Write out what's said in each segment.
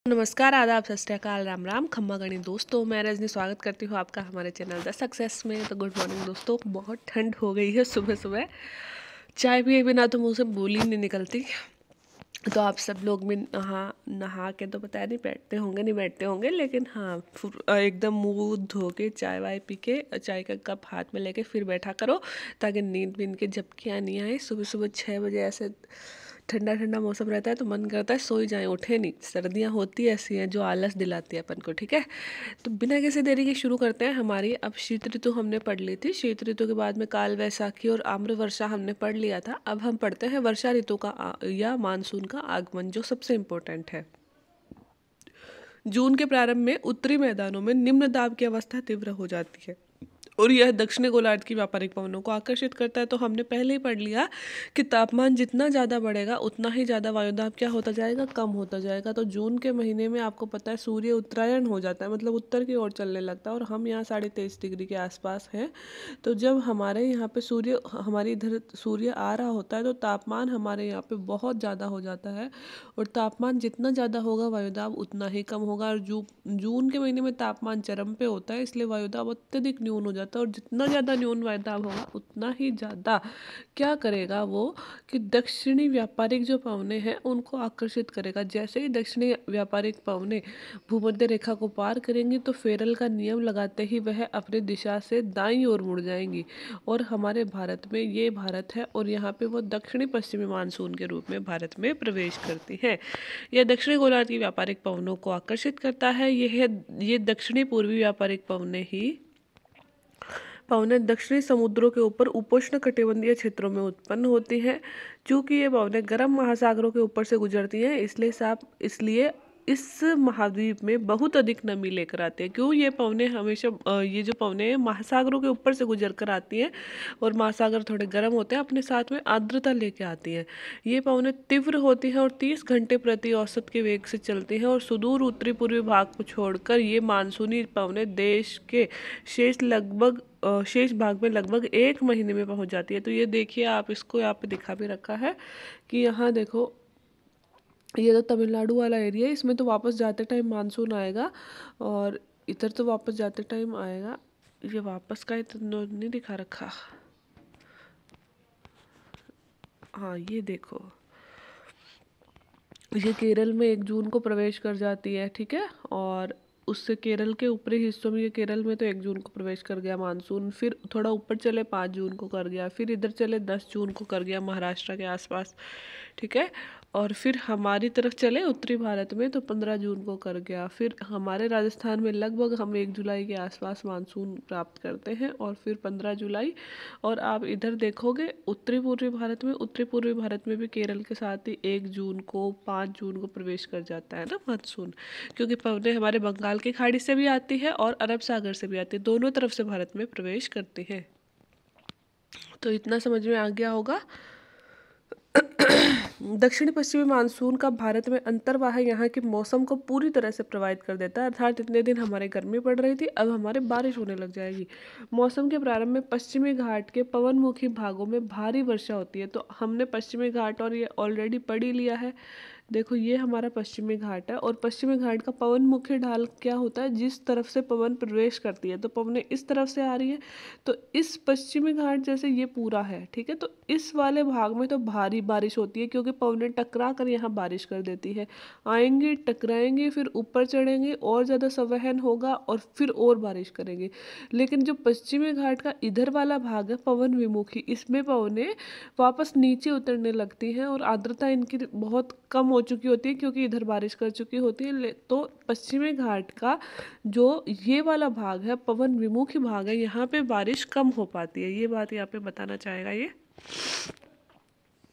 नमस्कार, आदाब, सत श्री अकाल, राम राम, खम्मा गणी दोस्तों। मैं रजनी स्वागत करती हूँ आपका हमारे चैनल द सक्सेस में। तो गुड मॉर्निंग दोस्तों। बहुत ठंड हो गई है सुबह सुबह। चाय पिए बिना तो मुँह से बोली नहीं निकलती। तो आप सब लोग भी नहा नहा के तो पता नहीं बैठते होंगे, लेकिन हाँ एकदम मुँह धो के चाय वाय पी के चाय का कप हाथ में लेके फिर बैठा करो, ताकि नींद बींद के झपकियाँ नहीं आए। सुबह सुबह 6 बजे ऐसे ठंडा ठंडा मौसम रहता है तो मन करता है सोई जाए, उठे नहीं। सर्दियाँ होती ऐसी हैं जो आलस दिलाती है अपन को। ठीक है, तो बिना किसी देरी के शुरू करते हैं हमारी। अब शीत ऋतु हमने पढ़ ली थी। शीत ऋतु के बाद में काल वैसाखी और आम्र वर्षा हमने पढ़ लिया था। अब हम पढ़ते हैं वर्षा ऋतु का या मानसून का आगमन, जो सबसे इम्पोर्टेंट है। जून के प्रारंभ में उत्तरी मैदानों में निम्न दाब की अवस्था तीव्र हो जाती है और यह दक्षिणी गोलार्ध की व्यापारिक पवनों को आकर्षित करता है। तो हमने पहले ही पढ़ लिया कि तापमान जितना ज़्यादा बढ़ेगा उतना ही ज़्यादा वायुदाब क्या होता जाएगा, कम होता जाएगा। तो जून के महीने में आपको पता है सूर्य उत्तरायण हो जाता है, मतलब उत्तर की ओर चलने लगता है, और हम यहाँ 23.5 डिग्री के आसपास हैं। तो जब हमारे यहाँ पे हमारी इधर सूर्य आ रहा होता है तो तापमान हमारे यहाँ पे बहुत ज़्यादा हो जाता है, और तापमान जितना ज़्यादा होगा वायुदाब उतना ही कम होगा। और जून के महीने में तापमान चरम पे होता है, इसलिए वायुदाब अत्यधिक न्यून हो जाता है। और जितना ज़्यादा न्यून वायुदाब होगा उतना ही ज़्यादा क्या करेगा वो, कि दक्षिणी व्यापारिक जो पवने हैं उनको आकर्षित करेगा। जैसे ही दक्षिणी व्यापारिक पवने भूमध्य रेखा को पार करेंगी तो फेरल का नियम लगाते ही वह अपनी दिशा से दाईं ओर मुड़ जाएंगी, और हमारे भारत में ये भारत है, और यहाँ पे वो दक्षिणी पश्चिमी मानसून के रूप में भारत में प्रवेश करती है। यह दक्षिणी गोलार्ध की व्यापारिक पवनों को आकर्षित करता है। ये दक्षिणी पूर्वी व्यापारिक पवनें दक्षिणी समुद्रों के ऊपर उपोष्ण कटिबंधीय क्षेत्रों में उत्पन्न होती हैं। चूंकि ये पवनें गर्म महासागरों के ऊपर से गुजरती हैं, इसलिए इस महाद्वीप में बहुत अधिक नमी लेकर आते हैं। क्यों? ये पवनें हमेशा ये जो पवनें महासागरों के ऊपर से गुजर कर आती हैं, और महासागर थोड़े गर्म होते हैं, अपने साथ में आर्द्रता लेके आती हैं। ये पवनें तीव्र होती हैं और 30 घंटे प्रति औसत के वेग से चलती हैं, और सुदूर उत्तरी पूर्वी भाग को छोड़कर ये मानसूनी पवनें देश के शेष भाग में लगभग 1 महीने में पहुंच जाती है। तो ये देखिए, आप इसको यहाँ पे दिखा भी रखा है कि यहाँ देखो, ये तो तमिलनाडु वाला एरिया है, इसमें तो वापस जाते टाइम मानसून आएगा, और इधर तो वापस जाते टाइम आएगा। ये वापस का इतना नहीं दिखा रखा। हाँ ये देखो, ये केरल में 1 जून को प्रवेश कर जाती है। ठीक है, और उससे केरल के ऊपरी हिस्सों में, ये केरल में तो 1 जून को प्रवेश कर गया मानसून, फिर थोड़ा ऊपर चले 5 जून को कर गया, फिर इधर चले 10 जून को कर गया महाराष्ट्र के आसपास। ठीक है, और फिर हमारी तरफ चले उत्तरी भारत में तो 15 जून को कर गया। फिर हमारे राजस्थान में लगभग हम 1 जुलाई के आसपास मानसून प्राप्त करते हैं, और फिर 15 जुलाई। और आप इधर देखोगे उत्तरी पूर्वी भारत में भी केरल के साथ ही 1 जून को 5 जून को प्रवेश कर जाता है ना मानसून, क्योंकि पवनें हमारे बंगाल की खाड़ी से भी आती है और अरब सागर से भी आती है, दोनों तरफ से भारत में प्रवेश करती है। तो इतना समझ में आ गया होगा। दक्षिणी पश्चिमी मानसून का भारत में अंतर्वाह यहाँ के मौसम को पूरी तरह से प्रभावित कर देता है। अर्थात इतने दिन हमारे गर्मी पड़ रही थी, अब हमारे बारिश होने लग जाएगी। मौसम के प्रारंभ में पश्चिमी घाट के पवनमुखी भागों में भारी वर्षा होती है। तो हमने पश्चिमी घाट और ये ऑलरेडी पढ़ ही लिया है। देखो, ये हमारा पश्चिमी घाट है, और पश्चिमी घाट का पवन मुख्य ढाल क्या होता है, जिस तरफ से पवन प्रवेश करती है। तो पवनें इस तरफ से आ रही है, तो इस पश्चिमी घाट जैसे ये पूरा है। ठीक है, तो इस वाले भाग में तो भारी बारिश होती है, क्योंकि पवनें टकरा कर यहाँ बारिश कर देती है। आएंगे, टकराएंगे, फिर ऊपर चढ़ेंगे, और ज़्यादा संवहन होगा, और फिर और बारिश करेंगे। लेकिन जो पश्चिमी घाट का इधर वाला भाग है पवन विमुखी, इसमें पवनें वापस नीचे उतरने लगती हैं, और आर्द्रता इनकी बहुत कम हो चुकी होती है, क्योंकि इधर बारिश कर चुकी होती है। तो पश्चिमी घाट का जो ये वाला भाग है, पवन विमुखी भाग है, यहाँ पे बारिश कम हो पाती है। ये बात यहाँ पे बताना चाहेगा ये।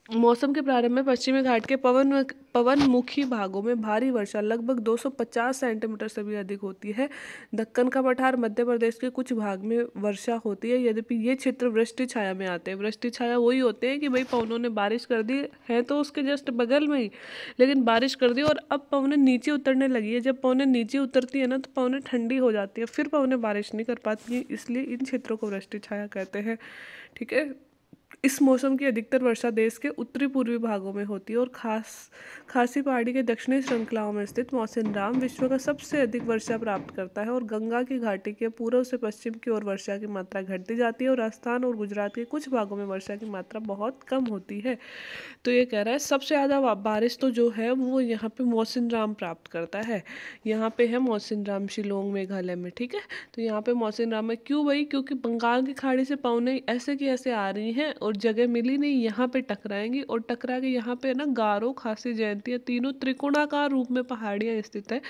मौसम के प्रारंभ में पश्चिमी घाट के पवनमुखी भागों में भारी वर्षा लगभग 250 सेंटीमीटर से भी अधिक होती है। दक्कन का पठार, मध्य प्रदेश के कुछ भाग में वर्षा होती है, यद्यपि ये क्षेत्र वृष्टि छाया में आते हैं। वृष्टि छाया वही होते हैं कि भाई पवनों ने बारिश कर दी है तो उसके जस्ट बगल में ही, लेकिन बारिश कर दी और अब पवनें नीचे उतरने लगी है। जब पवनें नीचे उतरती है ना, तो पवनें ठंडी हो जाती है, फिर पवनें बारिश नहीं कर पाती है, इसलिए इन क्षेत्रों को वृष्टि छाया कहते हैं। ठीक है, इस मौसम की अधिकतर वर्षा देश के उत्तरी पूर्वी भागों में होती है और खासी पहाड़ी के दक्षिणी श्रृंखलाओं में स्थित मौसिनराम विश्व का सबसे अधिक वर्षा प्राप्त करता है। और गंगा की घाटी के पूर्व से पश्चिम की ओर वर्षा की मात्रा घटती जाती है और राजस्थान और गुजरात के कुछ भागों में वर्षा की मात्रा बहुत कम होती है। तो ये कह रहा है सबसे ज़्यादा बारिश तो जो है वो यहाँ पे मौसिनराम प्राप्त करता है। यहाँ पे है मौसिनराम शिलोंग मेघालय में, ठीक है। तो यहाँ पे मौसिनराम है, क्यों भाई? क्योंकि बंगाल की खाड़ी से पवनें ऐसे की ऐसे आ रही हैं और जगह मिली नहीं, यहाँ पे टकराएंगी और टकरा के यहाँ पे ना गारो, खासी, जयंती तीनों त्रिकोणाकार रूप में पहाड़ियाँ स्थित है।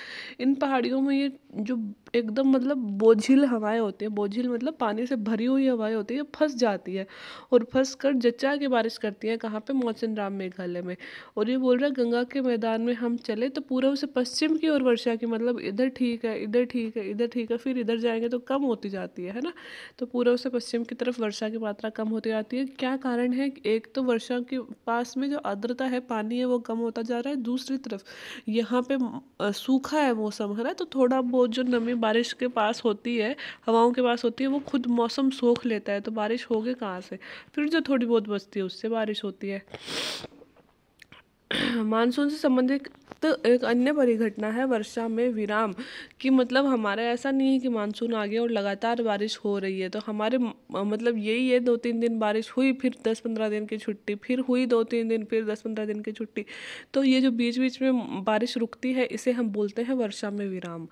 इन पहाड़ियों में ये जो एकदम मतलब बोझिल हवाएं होती है, बोझिल मतलब पानी से भरी हुई हवाएं होती है, फंस जाती है और फंस कर जच्चा की बारिश करती है। कहाँ पे? मौसिनराम मेघालय में। और ये बोल रहा है गंगा के मैदान में हम चले तो पूर्व से पश्चिम की ओर वर्षा की, मतलब इधर ठीक है, इधर ठीक है, इधर ठीक है, फिर इधर जाएंगे तो कम होती जाती है ना। तो पूर्व से पश्चिम की तरफ वर्षा की मात्रा कम होती जाती है। क्या कारण है? एक तो वर्षा के पास में जो आर्द्रता है, पानी है, वो कम होता जा रहा है। दूसरी तरफ यहाँ पे सूखा है मौसम, है ना, तो थोड़ा बहुत जो नमी बारिश के पास होती है, हवाओं के पास होती है, वो खुद मौसम सोख लेता है, तो बारिश होगी कहाँ से? फिर जो थोड़ी बहुत बचती है उससे बारिश होती है। मानसून से संबंधित एक अन्य परिघटना है वर्षा में विराम कि मतलब हमारा ऐसा नहीं है कि मानसून आ गया और लगातार बारिश हो रही है। तो हमारे मतलब यही है, 2-3 दिन बारिश हुई, फिर 10-15 दिन की छुट्टी, फिर हुई 2-3 दिन, फिर 10-15 दिन की छुट्टी। तो ये जो बीच बीच में बारिश रुकती है, इसे हम बोलते हैं वर्षा में विराम।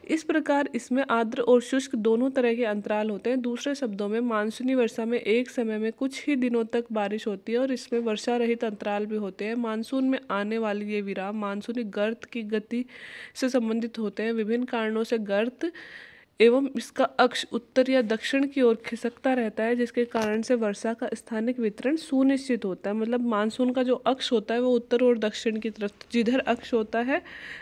इस प्रकार इसमें आर्द्र और शुष्क दोनों तरह के अंतराल होते हैं। दूसरे शब्दों में मानसूनी वर्षा में एक समय में कुछ ही दिनों तक बारिश होती है और इसमें वर्षा रहित अंतराल भी होते हैं। मानसून में आने वाली ये विराम मानसूनी गर्त की गति से संबंधित होते हैं। विभिन्न कारणों से गर्त एवं इसका अक्ष उत्तर या दक्षिण की ओर खिसकता रहता है, जिसके कारण से वर्षा का स्थानिक वितरण सुनिश्चित होता है। मतलब मानसून का जो अक्ष होता है वो उत्तर और दक्षिण की तरफ, जिधर अक्ष होता है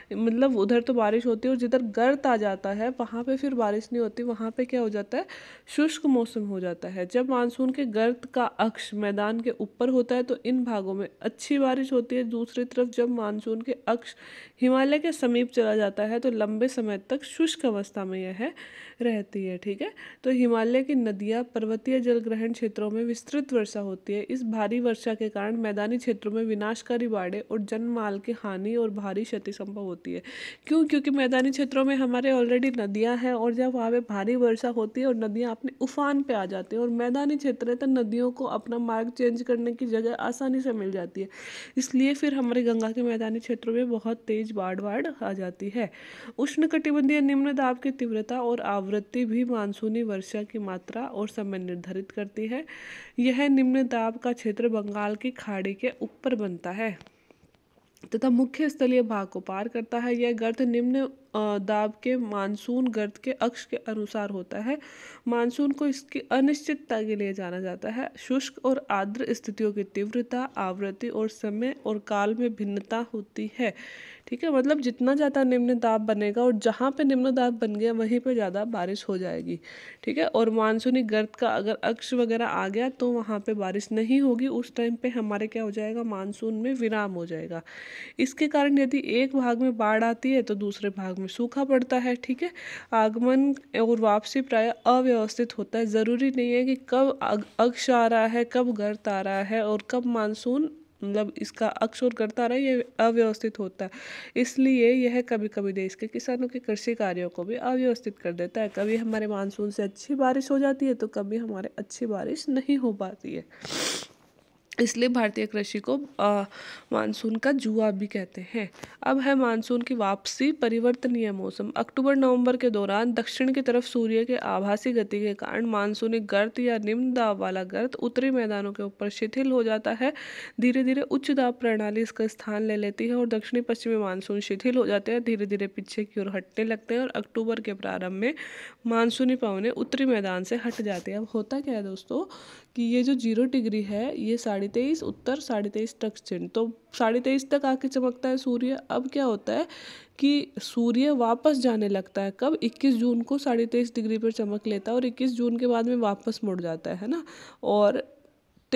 मतलब उधर तो बारिश होती है और जिधर गर्त आ जाता है वहाँ पे फिर बारिश नहीं होती, वहाँ पे क्या हो जाता है? शुष्क मौसम हो जाता है। जब मानसून के गर्त का अक्ष मैदान के ऊपर होता है तो इन भागों में अच्छी बारिश होती है। दूसरी तरफ जब मानसून के अक्ष हिमालय के समीप चला जाता है तो लंबे समय तक शुष्क अवस्था में यह रहती है, ठीक है। तो हिमालय की नदियाँ पर्वतीय जलग्रहण क्षेत्रों में विस्तृत वर्षा होती है। इस भारी वर्षा के कारण मैदानी क्षेत्रों में विनाशकारी बाढ़ें और जनमाल की हानि और भारी क्षति संभव होती है। क्यों? क्योंकि मैदानी क्षेत्रों में हमारे ऑलरेडी नदियाँ हैं और जब वहाँ पे भारी वर्षा होती है और नदियाँ अपने उफान पे आ जाती हैं और मैदानी क्षेत्र है तो नदियों को अपना मार्ग चेंज करने की जगह आसानी से मिल जाती है, इसलिए फिर हमारे गंगा के मैदानी क्षेत्रों में बहुत तेज बाढ़ आ जाती है। उष्णकटिबंधीय निम्न दाब की तीव्रता और आवृत्ति भी मानसूनी वर्षा की मात्रा और समय निर्धारित करती है। यह निम्न दाब का क्षेत्र बंगाल की खाड़ी के ऊपर बनता है तथा मुख्य स्थलीय भाग को पार करता है। यह गर्त निम्न दाब के मानसून गर्त के अक्ष के अनुसार होता है। मानसून को इसकी अनिश्चितता के लिए जाना जाता है। शुष्क और आर्द्र स्थितियों की तीव्रता, आवृत्ति और समय और काल में भिन्नता होती है, ठीक है। मतलब जितना ज़्यादा निम्न दाब बनेगा और जहाँ पे निम्न दाब बन गया वहीं पे ज़्यादा बारिश हो जाएगी, ठीक है। और मानसूनी गर्त का अगर अक्ष वगैरह आ गया तो वहाँ पे बारिश नहीं होगी, उस टाइम पे हमारे क्या हो जाएगा? मानसून में विराम हो जाएगा। इसके कारण यदि एक भाग में बाढ़ आती है तो दूसरे भाग में सूखा पड़ता है, ठीक है। आगमन और वापसी प्राय अव्यवस्थित होता है। ज़रूरी नहीं है कि कब अक्ष आ रहा है, कब गर्त आ रहा है और कब मानसून मतलब इसका अक्ष और गर्त आ रहा है, ये अव्यवस्थित होता है। इसलिए यह कभी कभी देश के किसानों के कृषि कार्यों को भी अव्यवस्थित कर देता है। कभी हमारे मानसून से अच्छी बारिश हो जाती है तो कभी हमारे अच्छी बारिश नहीं हो पाती है। इसलिए भारतीय कृषि को मानसून का जुआ भी कहते हैं। अब है मानसून की वापसी। परिवर्तनीय मौसम। अक्टूबर नवंबर के दौरान दक्षिण की तरफ सूर्य के आभासी गति के कारण मानसूनी गर्त या निम्न दाब वाला गर्त उत्तरी मैदानों के ऊपर शिथिल हो जाता है। धीरे धीरे उच्च दाब प्रणाली इसका स्थान ले लेती है और दक्षिणी पश्चिमी मानसून शिथिल हो जाते हैं, धीरे धीरे पीछे की ओर हटने लगते हैं और अक्टूबर के प्रारंभ में मानसूनी पवनें उत्तरी मैदान से हट जाती है। अब होता क्या है दोस्तों कि ये जो 0 डिग्री है ये 23.5 उत्तर 23.5 दक्षिण, तो 23.5 तक आके चमकता है सूर्य। अब क्या होता है कि सूर्य वापस जाने लगता है। कब? 21 जून को 23.5 डिग्री पर चमक लेता है और 21 जून के बाद में वापस मुड़ जाता है ना। और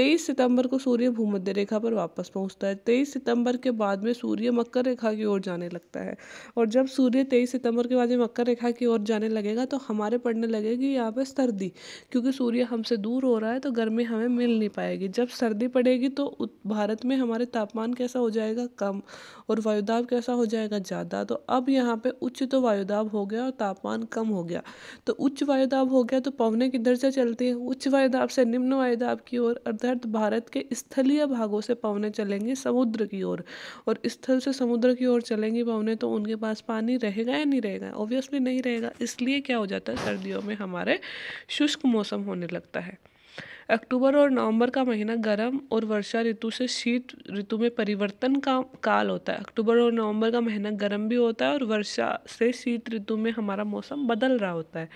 23 सितंबर को सूर्य भूमध्य रेखा पर वापस पहुंचता है। 23 सितंबर के बाद में सूर्य मकर रेखा की ओर जाने लगता है, और जब सूर्य 23 सितंबर के बाद में मकर रेखा की ओर जाने लगेगा तो हमारे पड़ने लगेगी यहाँ पे सर्दी, क्योंकि सूर्य हमसे दूर हो रहा है तो गर्मी हमें मिल नहीं पाएगी। जब सर्दी पड़ेगी तो भारत में हमारे तापमान कैसा हो जाएगा, कम, और वायुदाब कैसा हो जाएगा, ज़्यादा। तो अब यहाँ पे उच्च तो वायुदाब हो गया और तापमान कम हो गया। तो उच्च वायुदाब हो गया तो पवनें किधर से चलती है, उच्च वायुदाब से निम्न वायुदाब की ओर, अर्थात भारत के स्थलीय भागों से पवनें चलेंगी समुद्र की ओर, और स्थल से समुद्र की ओर चलेंगी पवनें तो उनके पास पानी रहेगा या नहीं रहेगा, ऑब्वियसली नहीं रहेगा। इसलिए क्या हो जाता है, सर्दियों में हमारे शुष्क मौसम होने लगता है। अक्टूबर और नवंबर का महीना गर्म और वर्षा ऋतु से शीत ऋतु में परिवर्तन का काल होता है। अक्टूबर और नवंबर का महीना गर्म भी होता है और वर्षा से शीत ऋतु में हमारा मौसम बदल रहा होता है।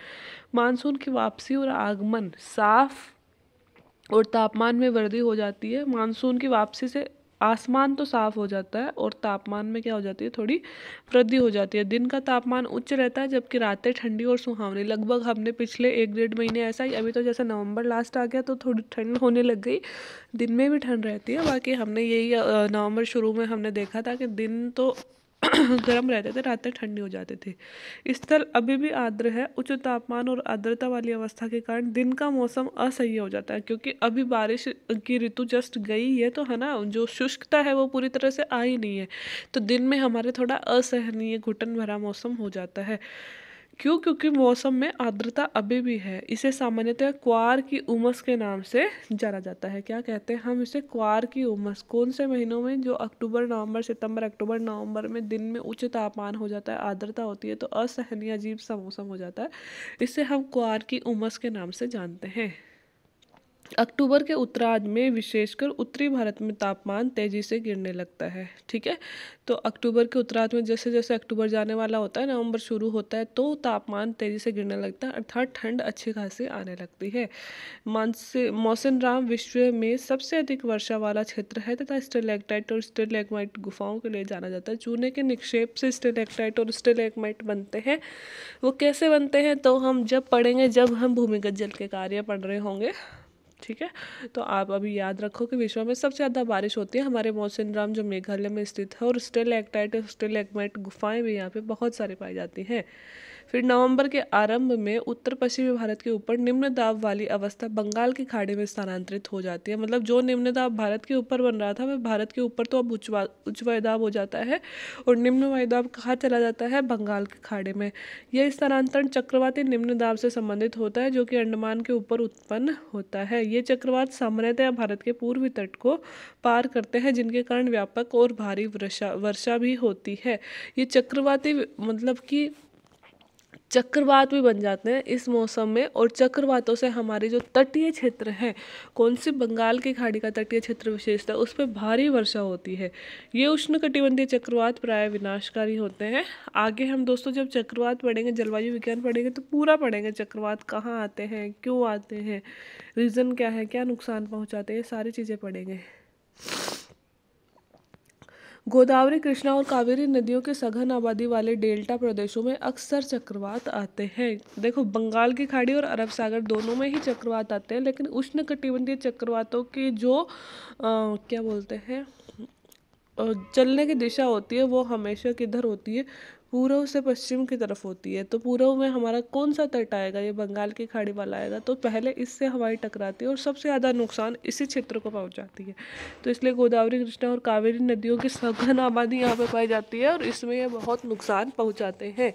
मानसून की वापसी और आगमन साफ और तापमान में वृद्धि हो जाती है। मानसून की वापसी से आसमान तो साफ हो जाता है और तापमान में क्या हो जाती है, थोड़ी वृद्धि हो जाती है। दिन का तापमान उच्च रहता है जबकि रातें ठंडी और सुहावनी। लगभग हमने पिछले 1-1.5 महीने ऐसा ही, अभी तो जैसे नवंबर लास्ट आ गया तो थोड़ी ठंड होने लग गई, दिन में भी ठंड रहती है। बाकी हमने यही नवंबर शुरू में हमने देखा था कि दिन तो गर्म रहते थे, रातें ठंडी हो जाती थी। स्थल अभी भी आर्द्र है। उच्च तापमान और आर्द्रता वाली अवस्था के कारण दिन का मौसम असह्य हो जाता है, क्योंकि अभी बारिश की ऋतु जस्ट गई है तो है ना, जो शुष्कता है वो पूरी तरह से आ ही नहीं है, तो दिन में हमारे थोड़ा असहनीय घुटन भरा मौसम हो जाता है। क्यों? क्योंकि मौसम में आर्द्रता अभी भी है। इसे सामान्यतः क्वार की उमस के नाम से जाना जाता है। क्या कहते हैं हम इसे? क्वार की उमस। कौन से महीनों में? जो अक्टूबर नवंबर सितंबर अक्टूबर नवंबर में दिन में उच्च तापमान हो जाता है, आर्द्रता होती है तो असहनीय अजीब सा मौसम हो जाता है, इसे हम क्वार की उमस के नाम से जानते हैं। अक्टूबर के उत्तरार्ध में विशेषकर उत्तरी भारत में तापमान तेजी से गिरने लगता है। ठीक है, तो अक्टूबर के उत्तरार्ध में जैसे जैसे अक्टूबर जाने वाला होता है, नवंबर शुरू होता है तो तापमान तेजी से गिरने लगता है, अर्थात ठंड अच्छी खासी आने लगती है। मौसिनराम विश्व में सबसे अधिक वर्षा वाला क्षेत्र है तथा स्टेलेक्टाइट और स्टेलेग्माइट गुफाओं के लिए जाना जाता है। चूने के निक्षेप से स्टेलेक्टाइट और स्टेलेग्माइट बनते हैं। वो कैसे बनते हैं तो हम जब पढ़ेंगे, जब हम भूमिगत जल के कार्य पढ़ रहे होंगे। ठीक है, तो आप अभी याद रखो कि विश्व में सबसे ज़्यादा बारिश होती है हमारे मौसिनराम जो मेघालय में स्थित है, और स्टेलेक्टाइट और स्टेलेग्माइट गुफाएं भी यहाँ पे बहुत सारी पाई जाती हैं। फिर नवंबर के आरंभ में उत्तर पश्चिमी भारत के ऊपर निम्न दाब वाली अवस्था बंगाल की खाड़ी में स्थानांतरित हो जाती है। मतलब जो निम्न दाब भारत के ऊपर बन रहा था वह भारत के ऊपर तो अब उच्च वायुदाब हो जाता है, और निम्न वायुदाब कहाँ चला जाता है? बंगाल की खाड़ी में। यह स्थानांतरण चक्रवाती निम्न दाब से संबंधित होता है जो कि अंडमान के ऊपर उत्पन्न होता है। ये चक्रवात सामान्यतः भारत के पूर्वी तट को पार करते हैं, जिनके कारण व्यापक और भारी वर्षा भी होती है। ये चक्रवाती मतलब कि चक्रवात भी बन जाते हैं इस मौसम में, और चक्रवातों से हमारे जो तटीय क्षेत्र हैं, कौन सी? बंगाल की खाड़ी का तटीय क्षेत्र विशेषता, उस पर भारी वर्षा होती है। ये उष्णकटिबंधीय चक्रवात प्राय विनाशकारी होते हैं। आगे हम दोस्तों जब चक्रवात पढ़ेंगे, जलवायु विज्ञान पढ़ेंगे तो पूरा पढ़ेंगे चक्रवात कहाँ आते हैं, क्यों आते हैं, रीज़न क्या है, क्या नुकसान पहुँचाते हैं, सारी चीज़ें पढ़ेंगे। गोदावरी, कृष्णा और कावेरी नदियों के सघन आबादी वाले डेल्टा प्रदेशों में अक्सर चक्रवात आते हैं। देखो, बंगाल की खाड़ी और अरब सागर दोनों में ही चक्रवात आते हैं, लेकिन उष्णकटिबंधीय चक्रवातों की जो क्या बोलते हैं चलने की दिशा होती है वो हमेशा किधर होती है? पूर्व से पश्चिम की तरफ होती है। तो पूर्व में हमारा कौन सा तट आएगा? ये बंगाल की खाड़ी वाला आएगा, तो पहले इससे हवाई टकराती है और सबसे ज़्यादा नुकसान इसी क्षेत्र को पहुंचाती है। तो इसलिए गोदावरी, कृष्णा और कावेरी नदियों की सघन आबादी यहाँ पे पाई जाती है और इसमें ये बहुत नुकसान पहुँचाते हैं,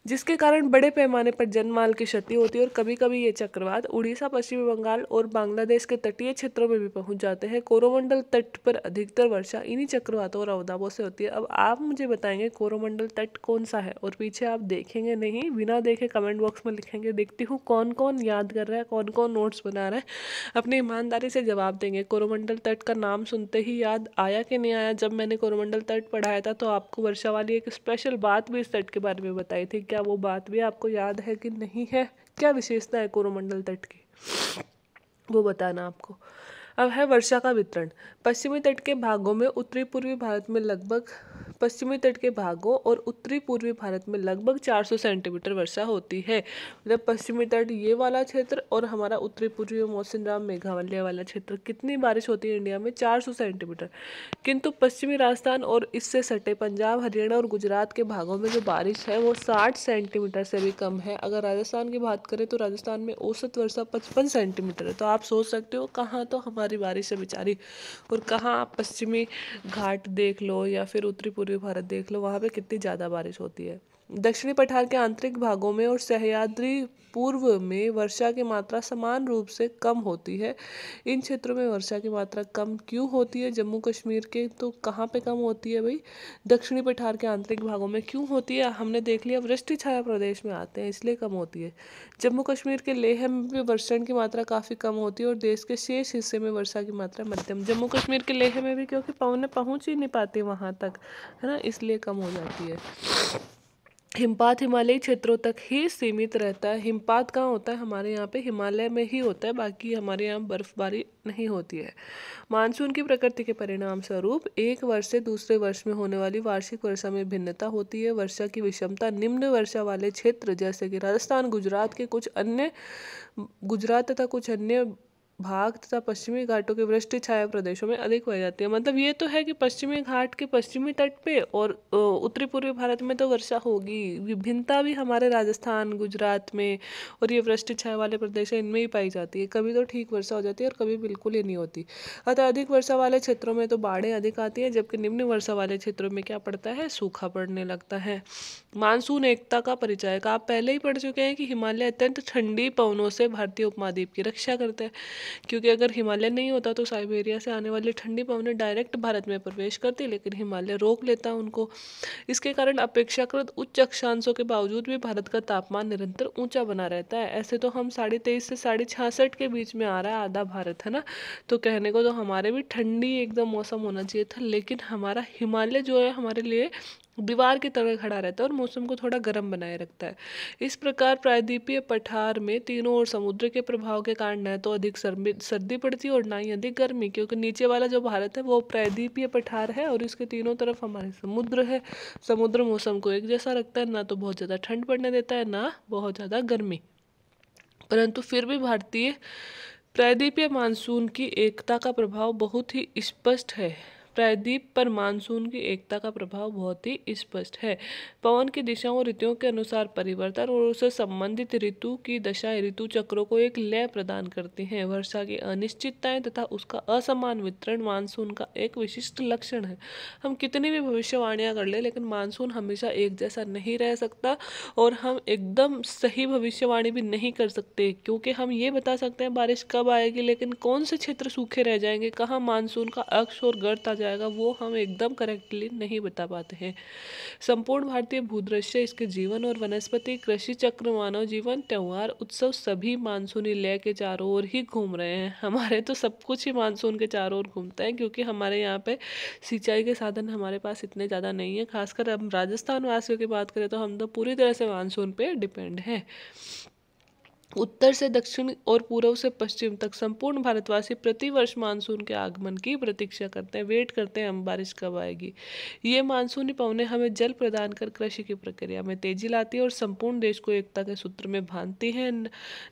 जिसके कारण बड़े पैमाने पर जनमाल की क्षति होती है। और कभी कभी ये चक्रवात उड़ीसा, पश्चिमी बंगाल और बांग्लादेश के तटीय क्षेत्रों में भी पहुंच जाते हैं। कोरोमंडल तट पर अधिकतर वर्षा इन्हीं चक्रवातों और अवदाबों से होती है। अब आप मुझे बताएंगे कोरोमंडल तट कौन सा है, और पीछे आप देखेंगे नहीं, बिना देखे कमेंट बॉक्स में लिखेंगे। देखती हूँ कौन कौन याद कर रहा है, कौन कौन नोट्स बना रहा है, अपनी ईमानदारी से जवाब देंगे। कोरोमंडल तट का नाम सुनते ही याद आया कि नहीं आया? जब मैंने कोरोमंडल तट पढ़ाया था तो आपको वर्षा वाली एक स्पेशल बात भी इस तट के बारे में बताई थी। क्या वो बात भी आपको याद है कि नहीं है? क्या विशेषता है कोरोमंडल तट की, वो बताना आपको। अब है वर्षा का वितरण। पश्चिमी तट के भागों में उत्तरी पूर्वी भारत में लगभग पश्चिमी तट के भागों और उत्तरी पूर्वी भारत में लगभग 400 सेंटीमीटर वर्षा होती है। मतलब पश्चिमी तट ये वाला क्षेत्र और हमारा उत्तरी पूर्वी मौसिनराम मेघालय वाला क्षेत्र, कितनी बारिश होती है इंडिया में? 400 सेंटीमीटर। किंतु पश्चिमी राजस्थान और इससे सटे पंजाब, हरियाणा और गुजरात के भागों में जो बारिश है वो 60 सेंटीमीटर से भी कम है। अगर राजस्थान की बात करें तो राजस्थान में औसत वर्षा 55 सेंटीमीटर है। तो आप सोच सकते हो कहाँ तो हमारी बारिश है बेचारी, और कहाँ आप पश्चिमी घाट देख लो या फिर उत्तरी पूर्वी भारत देख लो, वहाँ पे कितनी ज़्यादा बारिश होती है। दक्षिणी पठार के आंतरिक भागों में और सह्याद्री पूर्व में वर्षा की मात्रा समान रूप से कम होती है। इन क्षेत्रों में वर्षा की मात्रा कम क्यों होती है? जम्मू कश्मीर के तो कहाँ पे कम होती है भाई? दक्षिणी पठार के आंतरिक भागों में क्यों होती है? हमने देख लिया वृष्टि छाया प्रदेश में आते हैं इसलिए कम होती है। जम्मू कश्मीर के लेह में भी वर्षण की मात्रा काफ़ी कम होती है और देश के शेष हिस्से में वर्षा की मात्रा मध्यम। जम्मू कश्मीर के लेह में भी क्योंकि पवनें पहुँच ही नहीं पाती वहाँ तक, है ना, इसलिए कम हो जाती है। हिमपात हिमालयी क्षेत्रों तक ही सीमित रहता है। हिमपात कहाँ होता है? हमारे यहाँ पे हिमालय में ही होता है, बाकी हमारे यहाँ बर्फबारी नहीं होती है। मानसून की प्रकृति के परिणाम स्वरूप एक वर्ष से दूसरे वर्ष में होने वाली वार्षिक वर्षा में भिन्नता होती है। वर्षा की विषमता निम्न वर्षा वाले क्षेत्र जैसे कि राजस्थान, गुजरात तथा कुछ अन्य भाग तथा पश्चिमी घाटों के वृष्टि छाया प्रदेशों में अधिक हो जाती है। मतलब ये तो है कि पश्चिमी घाट के पश्चिमी तट पे और उत्तरी पूर्वी भारत में तो वर्षा होगी। विभिन्नता भी हमारे राजस्थान, गुजरात में और ये वृष्टि छाया वाले प्रदेश है इनमें ही पाई जाती है। कभी तो ठीक वर्षा हो जाती है और कभी बिल्कुल ही नहीं होती। अतः अधिक वर्षा वाले क्षेत्रों में तो बाढ़ें अधिक आती है, जबकि निम्न वर्षा वाले क्षेत्रों में क्या पड़ता है? सूखा पड़ने लगता है। मानसून एकता का परिचायक। आप पहले ही पढ़ चुके हैं कि हिमालय अत्यंत ठंडी पवनों से भारतीय उपमहाद्वीप की रक्षा करते हैं, क्योंकि अगर हिमालय नहीं होता तो साइबेरिया से आने वाली ठंडी पवनें डायरेक्ट भारत में प्रवेश करती, लेकिन हिमालय रोक लेता उनको। इसके कारण अपेक्षाकृत उच्च अक्षांशों के बावजूद भी भारत का तापमान निरंतर ऊंचा बना रहता है। ऐसे तो हम 23.5 से 66.5 के बीच में आ रहा है आधा भारत, है ना, तो कहने को तो हमारे भी ठंडी एकदम मौसम होना चाहिए था, लेकिन हमारा हिमालय जो है हमारे लिए दीवार की तरह खड़ा रहता है और मौसम को थोड़ा गर्म बनाए रखता है। इस प्रकार प्रायद्वीपीय पठार में तीनों ओर समुद्र के प्रभाव के कारण न तो अधिक सर्दी पड़ती है और ना ही अधिक गर्मी, क्योंकि नीचे वाला जो भारत है वो प्रायद्वीपीय पठार है और इसके तीनों तरफ हमारे समुद्र है। समुद्र मौसम को एक जैसा रखता है, ना तो बहुत ज़्यादा ठंड पड़ने देता है ना बहुत ज़्यादा गर्मी। परंतु फिर भी भारतीय प्रायद्वीपीय मानसून की एकता का प्रभाव बहुत ही स्पष्ट है। प्रायद्वीप पर मानसून की एकता का प्रभाव बहुत ही स्पष्ट है। पवन की दिशाओं और ऋतुओं के अनुसार परिवर्तन और उससे संबंधित ऋतु की दशाएं ऋतु चक्रों को एक लय प्रदान करती हैं। वर्षा की अनिश्चितताएं तथा उसका असमान वितरण मानसून का एक विशिष्ट लक्षण है। हम कितनी भी भविष्यवाणियां कर ले, लेकिन मानसून हमेशा एक जैसा नहीं रह सकता और हम एकदम सही भविष्यवाणी भी नहीं कर सकते, क्योंकि हम ये बता सकते हैं बारिश कब आएगी, लेकिन कौन से क्षेत्र सूखे रह जाएंगे, कहाँ मानसून का अक्ष और गर्त आ जाएगा, वो हम एकदम करेक्टली नहीं बता पाते हैं। संपूर्ण भारतीय भूदृश्य, इसके जीवन और वनस्पति, कृषि चक्र, मानव जीवन, त्योहार, उत्सव सभी मानसूनी लय के चारों ओर ही घूम रहे हैं। हमारे तो सब कुछ ही मानसून के चारों ओर घूमता है, क्योंकि हमारे यहाँ पे सिंचाई के साधन हमारे पास इतने ज़्यादा नहीं है। खासकर हम राजस्थान वासियों की बात करें तो हम तो पूरी तरह से मानसून पे डिपेंड हैं। उत्तर से दक्षिण और पूर्व से पश्चिम तक संपूर्ण भारतवासी प्रतिवर्ष मानसून के आगमन की प्रतीक्षा करते हैं, वेट करते हैं हम बारिश कब आएगी। ये मानसूनी पवनें हमें जल प्रदान कर कृषि की प्रक्रिया में तेजी लाती है और संपूर्ण देश को एकता के सूत्र में बांधती हैं।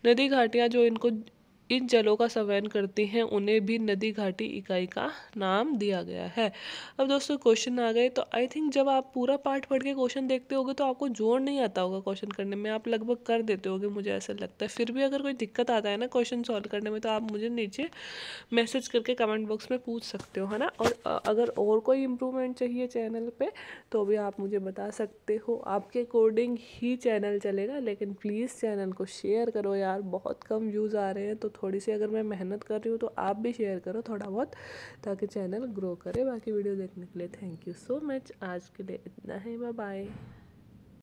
नदी घाटियाँ जो इन जलों का संवहन करती हैं उन्हें भी नदी घाटी इकाई का नाम दिया गया है। अब दोस्तों क्वेश्चन आ गए, तो आई थिंक जब आप पूरा पार्ट पढ़ के क्वेश्चन देखते होगे तो आपको जोड़ नहीं आता होगा क्वेश्चन करने में, आप लगभग कर देते होगे, मुझे ऐसा लगता है। फिर भी अगर कोई दिक्कत आता है ना क्वेश्चन सॉल्व करने में, तो आप मुझे नीचे मैसेज करके कमेंट बॉक्स में पूछ सकते हो, है ना। और अगर और कोई इम्प्रूवमेंट चाहिए चैनल पे तो भी आप मुझे बता सकते हो। आपके अकॉर्डिंग ही चैनल चलेगा, लेकिन प्लीज़ चैनल को शेयर करो यार, बहुत कम व्यूज़ आ रहे हैं, तो थोड़ी सी अगर मैं मेहनत कर रही हूँ तो आप भी शेयर करो थोड़ा बहुत, ताकि चैनल ग्रो करे। बाकी वीडियो देखने के लिए थैंक यू सो मच। आज के लिए इतना ही, बाय बाय।